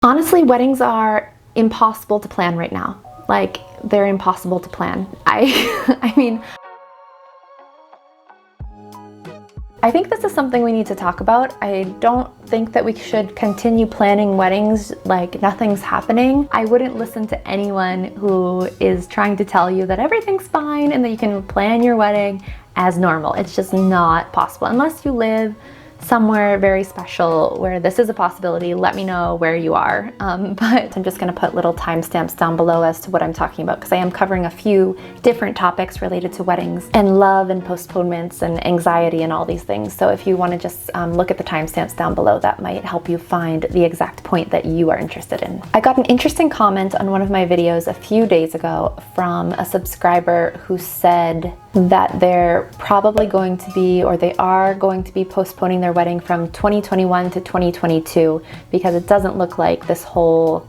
Honestly, weddings are impossible to plan right now. Like, they're impossible to plan. I mean, I think this is something we need to talk about. I don't think that we should continue planning weddings like nothing's happening. I wouldn't listen to anyone who is trying to tell you that everything's fine and that you can plan your wedding as normal. It's just not possible unless you live somewhere very special where this is a possibility. Let me know where you are. But I'm just gonna put little timestamps down below as to what I'm talking about, because I am covering a few different topics related to weddings and love and postponements and anxiety and all these things. So if you wanna just look at the timestamps down below, that might help you find the exact point that you are interested in. I got an interesting comment on one of my videos a few days ago from a subscriber who said that they're probably going to be, or they are going to be postponing their wedding from 2021 to 2022 because it doesn't look like this whole,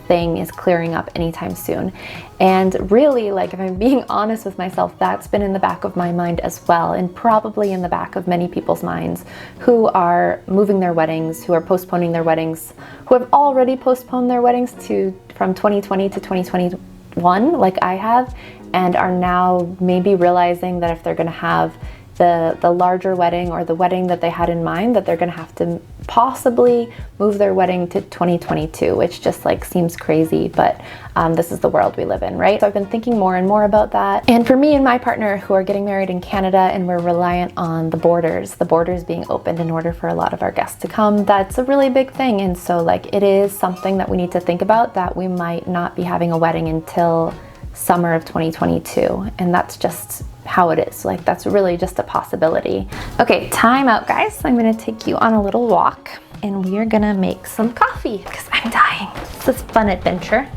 thing is clearing up anytime soon. And really, like, if I'm being honest with myself, that's been in the back of my mind as well, and probably in the back of many people's minds who are moving their weddings, who are postponing their weddings, who have already postponed their weddings from 2020 to 2021, like I have, and are now maybe realizing that if they're going to have the larger wedding or the wedding that they had in mind, that they're going to have to possibly move their wedding to 2022, which just like seems crazy, but this is the world we live in, right? So I've been thinking more and more about that. And for me and my partner, who are getting married in Canada, and we're reliant on the borders being opened in order for a lot of our guests to come, that's a really big thing. And so like it is something that we need to think about, that we might not be having a wedding until summer of 2022, and that's just how it is. Like, that's really just a possibility. Okay, time out, guys. I'm gonna take you on a little walk and we are gonna make some coffee because I'm dying. It's a fun adventure.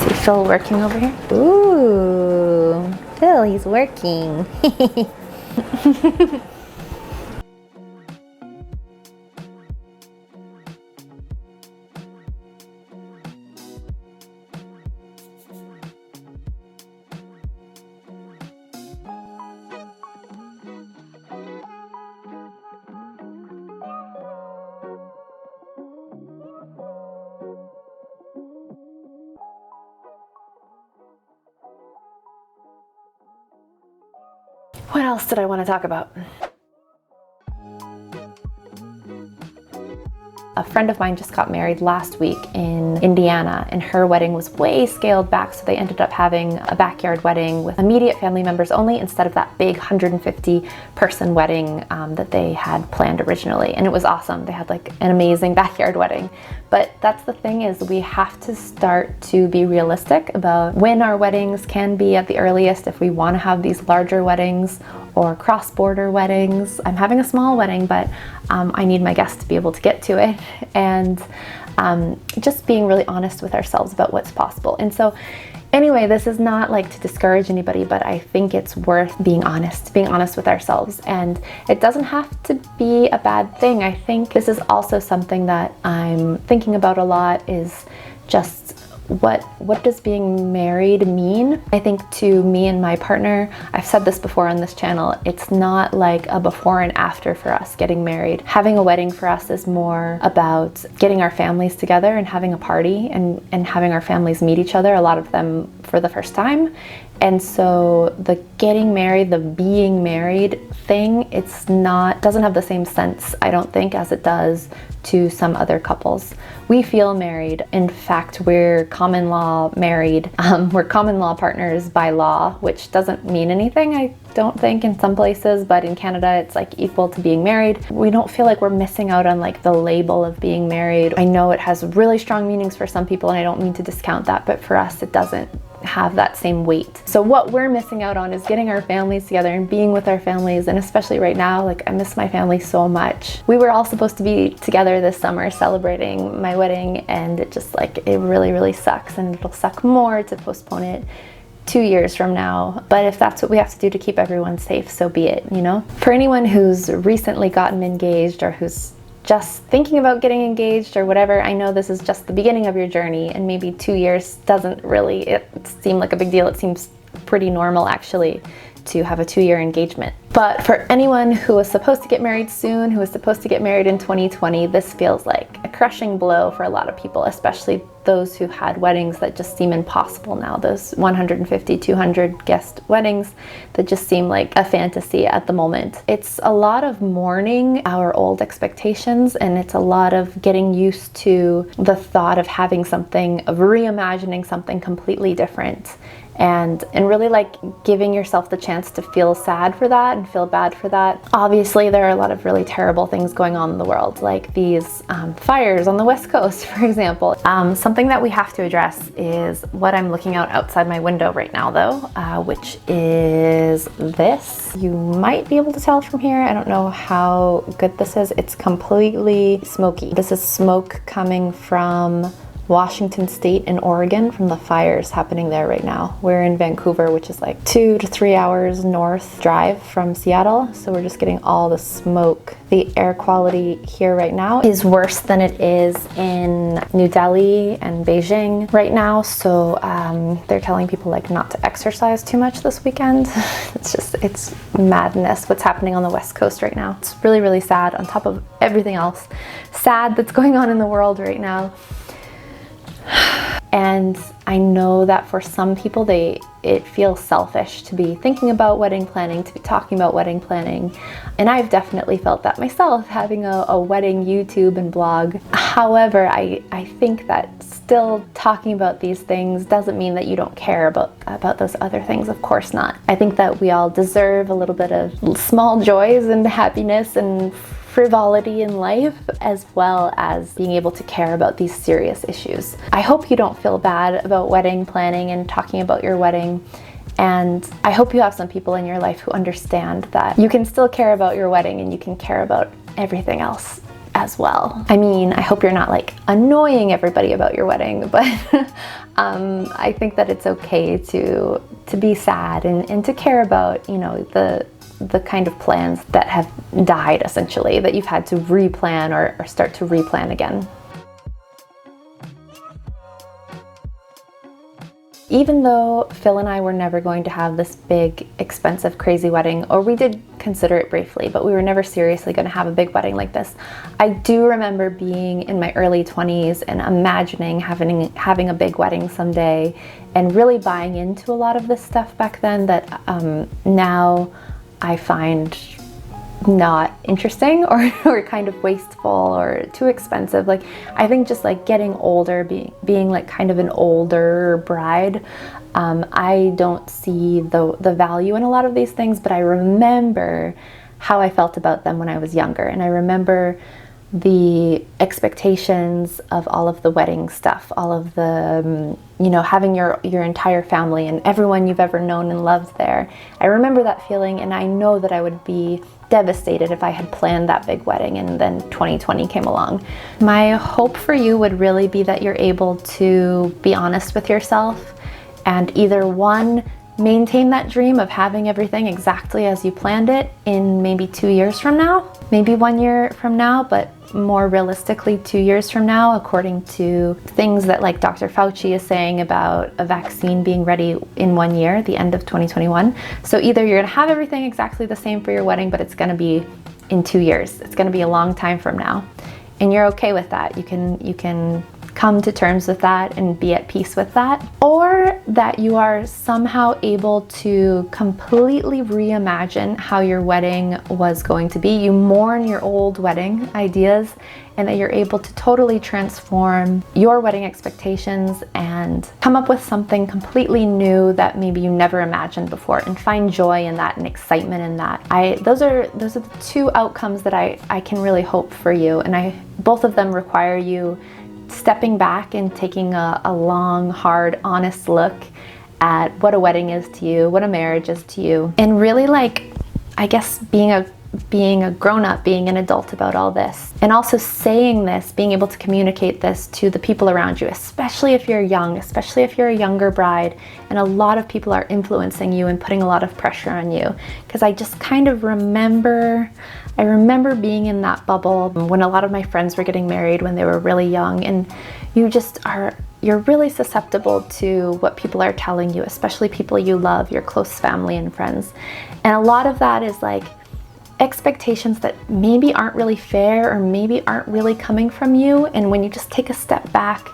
See Phil working over here? Ooh, Phil, he's working. What else did I want to talk about? A friend of mine just got married last week in Indiana, and her wedding was way scaled back, so they ended up having a backyard wedding with immediate family members only, instead of that big 150 person wedding that they had planned originally. And it was awesome. They had like an amazing backyard wedding. But that's the thing, is we have to start to be realistic about when our weddings can be at the earliest if we want to have these larger weddings or cross-border weddings. I'm having a small wedding, but I need my guests to be able to get to it, and just being really honest with ourselves about what's possible. And so anyway, this is not like to discourage anybody, but I think it's worth being honest with ourselves, and it doesn't have to be a bad thing. I think this is also something that I'm thinking about a lot, is just what does being married mean? I think to me and my partner, I've said this before on this channel, it's not like a before and after for us getting married. Having a wedding for us is more about getting our families together and having a party and having our families meet each other, a lot of them for the first time. And so the getting married, the being married thing, doesn't have the same sense, I don't think, as it does to some other couples. We feel married. In fact, we're common law married. We're common law partners by law, which doesn't mean anything, I don't think, in some places, but in Canada it's like equal to being married. We don't feel like we're missing out on like the label of being married. I know it has really strong meanings for some people, and I don't mean to discount that, but for us it doesn't have that same weight. So what we're missing out on is getting our families together and being with our families, and especially right now, like, I miss my family so much. We were all supposed to be together this summer celebrating my wedding, and it just like, it really, really sucks, and it'll suck more to postpone it 2 years from now. But if that's what we have to do to keep everyone safe, so be it, For anyone who's recently gotten engaged, or who's just thinking about getting engaged or whatever, I know this is just the beginning of your journey, and maybe 2 years doesn't really seem like a big deal. It seems pretty normal, actually, to have a 2-year engagement. But for anyone who was supposed to get married soon, who was supposed to get married in 2020, this feels like a crushing blow for a lot of people, especially those who had weddings that just seem impossible now. Those 150, 200 guest weddings that just seem like a fantasy at the moment. It's a lot of mourning our old expectations, and it's a lot of getting used to the thought of having something, of reimagining something completely different. And really like giving yourself the chance to feel sad for that and feel bad for that. Obviously, there are a lot of really terrible things going on in the world, like these fires on the West Coast, for example. Something that we have to address is what I'm looking out outside my window right now, though, which is this. You might be able to tell from here. I don't know how good this is. It's completely smoky. This is smoke coming from Washington State and Oregon from the fires happening there right now. We're in Vancouver, which is like 2 to 3 hours north drive from Seattle. So we're just getting all the smoke. The air quality here right now is worse than it is in New Delhi and Beijing right now. So they're telling people like not to exercise too much this weekend. It's madness what's happening on the West Coast right now. It's really, really sad on top of everything else sad that's going on in the world right now. And I know that for some people, it feels selfish to be thinking about wedding planning, to be talking about wedding planning. And I've definitely felt that myself, having a wedding YouTube and blog. However, I think that still talking about these things doesn't mean that you don't care about those other things. Of course not. I think that we all deserve a little bit of small joys and happiness and frivolity in life, as well as being able to care about these serious issues. I hope you don't feel bad about wedding planning and talking about your wedding. And I hope you have some people in your life who understand that you can still care about your wedding and you can care about everything else as well. I mean, I hope you're not like annoying everybody about your wedding, but I think that it's okay to be sad and to care about, you know, the kind of plans that have died, essentially, that you've had to replan or start to replan again. Even though Phil and I were never going to have this big, expensive, crazy wedding, or we did consider it briefly, but we were never seriously going to have a big wedding like this, I do remember being in my early 20s and imagining having a big wedding someday, and really buying into a lot of this stuff back then that now I find not interesting or kind of wasteful or too expensive. Like, I think just like getting older, being like kind of an older bride, I don't see the value in a lot of these things, but I remember how I felt about them when I was younger. And I remember the expectations of all of the wedding stuff, all of the, you know, having your entire family and everyone you've ever known and loved there. I remember that feeling, and I know that I would be devastated if I had planned that big wedding and then 2020 came along. My hope for you would really be that you're able to be honest with yourself and either one, maintain that dream of having everything exactly as you planned it in maybe 2 years from now, maybe 1 year from now, but more realistically 2 years from now, according to things that like Dr. Fauci is saying about a vaccine being ready in 1 year, the end of 2021. So either you're gonna have everything exactly the same for your wedding, but it's gonna be in 2 years. It's gonna be a long time from now. And you're okay with that. You can come to terms with that and be at peace with that. Or that you are somehow able to completely reimagine how your wedding was going to be. You mourn your old wedding ideas, and that you're able to totally transform your wedding expectations and come up with something completely new that maybe you never imagined before, and find joy in that and excitement in that. Those are the two outcomes that I can really hope for you, and both of them require you stepping back and taking a long, hard, honest look at what a wedding is to you, what a marriage is to you, and really, like, I guess being a grown-up, being an adult about all this, and also saying this, being able to communicate this to the people around you, especially if you're young, especially if you're a younger bride, and a lot of people are influencing you and putting a lot of pressure on you. Because I just kind of remember being in that bubble when a lot of my friends were getting married when they were really young, and you're really susceptible to what people are telling you, especially people you love, your close family and friends. And a lot of that is like, expectations that maybe aren't really fair or maybe aren't really coming from you. And when you just take a step back,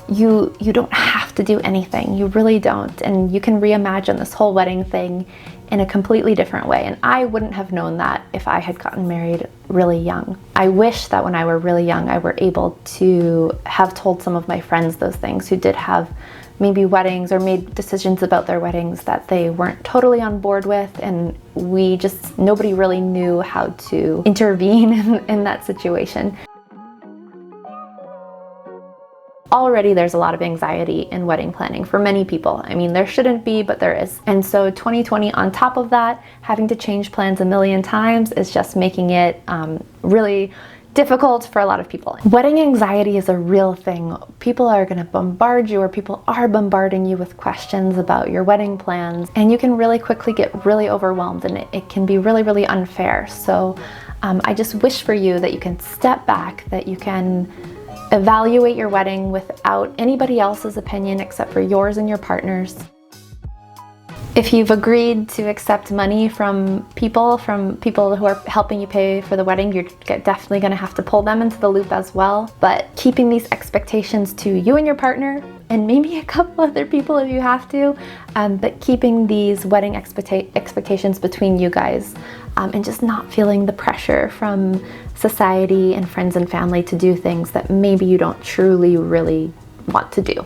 you don't have to do anything. You really don't. And you can reimagine this whole wedding thing in a completely different way. And I wouldn't have known that if I had gotten married really young. I wish that when I were really young, I were able to have told some of my friends those things who did have maybe weddings or made decisions about their weddings that they weren't totally on board with, and nobody really knew how to intervene in that situation. Already there's a lot of anxiety in wedding planning for many people. I mean, there shouldn't be, but there is. And so 2020 on top of that, having to change plans a million times is just making it really difficult for a lot of people. Wedding anxiety is a real thing. People are going to bombard you, or people are bombarding you with questions about your wedding plans, and you can really quickly get really overwhelmed, and it can be really, really unfair. So I just wish for you that you can step back, that you can evaluate your wedding without anybody else's opinion except for yours and your partner's. If you've agreed to accept money from people who are helping you pay for the wedding, you're definitely going to have to pull them into the loop as well. But keeping these expectations to you and your partner, and maybe a couple other people if you have to, but keeping these wedding expectations between you guys, and just not feeling the pressure from society and friends and family to do things that maybe you don't truly really want to do.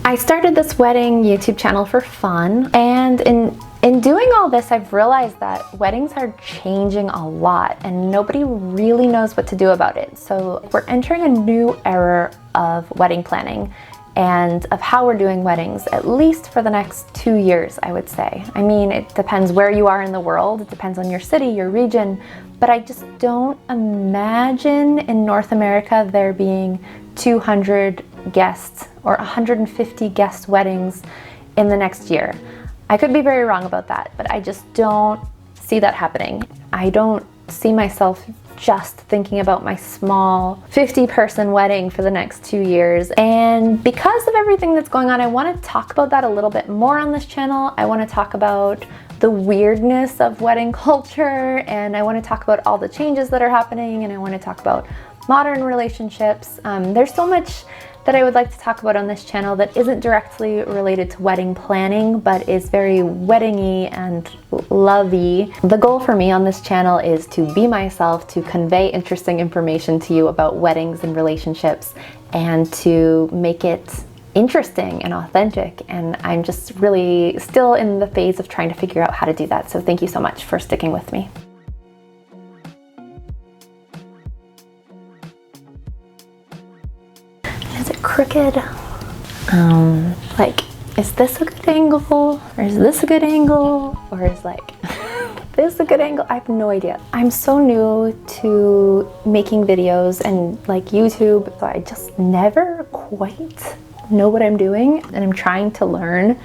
I started this wedding YouTube channel for fun, and in doing all this, I've realized that weddings are changing a lot and nobody really knows what to do about it. So we're entering a new era of wedding planning and of how we're doing weddings, at least for the next 2 years, I would say. I mean, it depends where you are in the world, it depends on your city, your region, but I just don't imagine in North America there being 200 guests or 150 guest weddings in the next year. I could be very wrong about that, but I just don't see that happening. I don't see myself just thinking about my small 50-person wedding for the next 2 years. And because of everything that's going on, I want to talk about that a little bit more on this channel. I want to talk about the weirdness of wedding culture, and I want to talk about all the changes that are happening, and I want to talk about modern relationships. There's so much that I would like to talk about on this channel that isn't directly related to wedding planning, but is very wedding-y and lovey. The goal for me on this channel is to be myself, to convey interesting information to you about weddings and relationships, and to make it interesting and authentic. And I'm just really still in the phase of trying to figure out how to do that. So thank you so much for sticking with me. Is it crooked? Like, is this a good angle? Or is this a good angle? Or is like this a good angle? I have no idea. I'm so new to making videos and like YouTube, so I just never quite know what I'm doing, and I'm trying to learn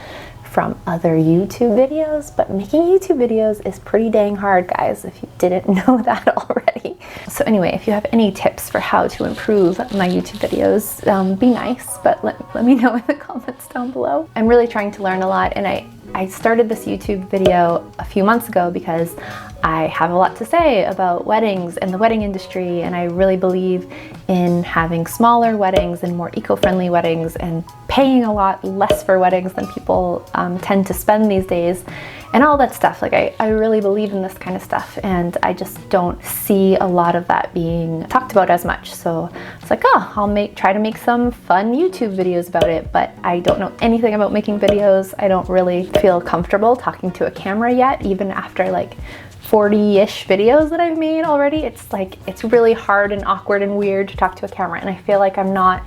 from other YouTube videos, but making YouTube videos is pretty dang hard, guys, if you didn't know that already. So anyway, if you have any tips for how to improve my YouTube videos, be nice, but let me know in the comments down below. I'm really trying to learn a lot, and I started this YouTube video a few months ago because I have a lot to say about weddings and the wedding industry, and I really believe in having smaller weddings and more eco-friendly weddings and paying a lot less for weddings than people tend to spend these days, and all that stuff. Like, I really believe in this kind of stuff, and I just don't see a lot of that being talked about as much. So it's like, oh, I'll try to make some fun YouTube videos about it, but I don't know anything about making videos. I don't really feel comfortable talking to a camera yet, even after like 40-ish videos that I've made already. It's like, it's really hard and awkward and weird to talk to a camera, and I feel like I'm not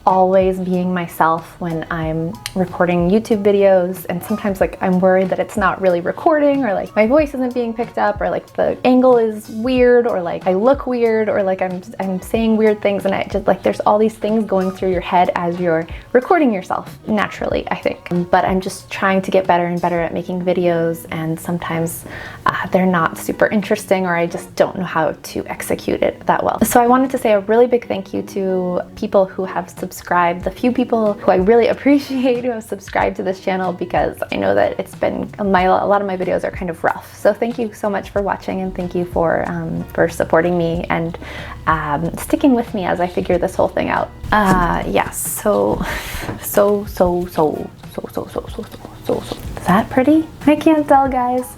always being myself when I'm recording YouTube videos, and sometimes like I'm worried that it's not really recording, or like my voice isn't being picked up, or like the angle is weird, or like I look weird, or like I'm saying weird things, and I just like, there's all these things going through your head as you're recording yourself naturally, I think. But I'm just trying to get better and better at making videos, and sometimes they're not super interesting, or I just don't know how to execute it that well. So I wanted to say a really big thank you to people who have subscribed subscribed, the few people who I really appreciate who have subscribed to this channel, because I know that it's been, a lot of my videos are kind of rough. So thank you so much for watching, and thank you for supporting me and sticking with me as I figure this whole thing out. Yes, so. Is that pretty? I can't tell, guys.